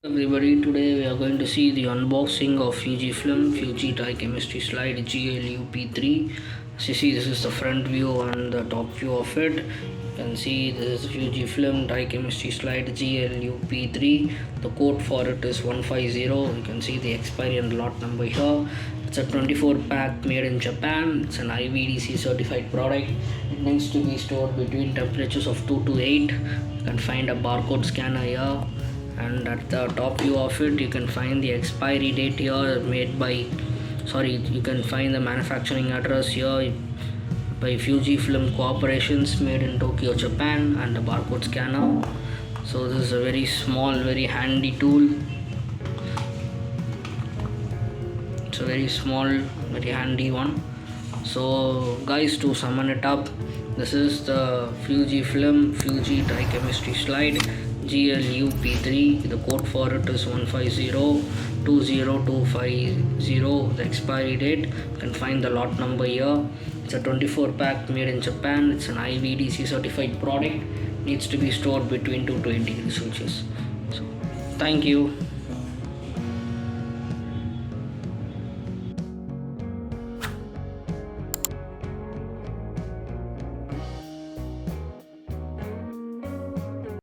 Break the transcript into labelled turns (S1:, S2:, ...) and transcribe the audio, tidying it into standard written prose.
S1: Everybody, today we are going to see the unboxing of Fujifilm FUJI DRI-CHEM SLIDE GLU-P3. As you see, this is the front view and the top view of it. You can see this is Fujifilm DRI-CHEM SLIDE GLU-P3. The code for it is 150. You can see the expiry and lot number here. It's a 24 pack made in Japan. It's an IVDC certified product. It needs to be stored between temperatures of 2 to 8. You can find a barcode scanner here, and at the top view of it you can find the expiry date here you can find the manufacturing address here by Fujifilm Corporations, made in Tokyo, Japan, and the barcode scanner. So this is a very small, very handy tool. It's a very small, very handy one. So guys, to sum it up, this is the Fujifilm FUJI DRI-CHEM SLIDE GLU-P3. The code for it is 150-20250. The expiry date, you can find the lot number here. It's a 24 pack made in Japan. It's an IVDC certified product. Needs to be stored between 2 to 8 degrees Celsius. So thank you.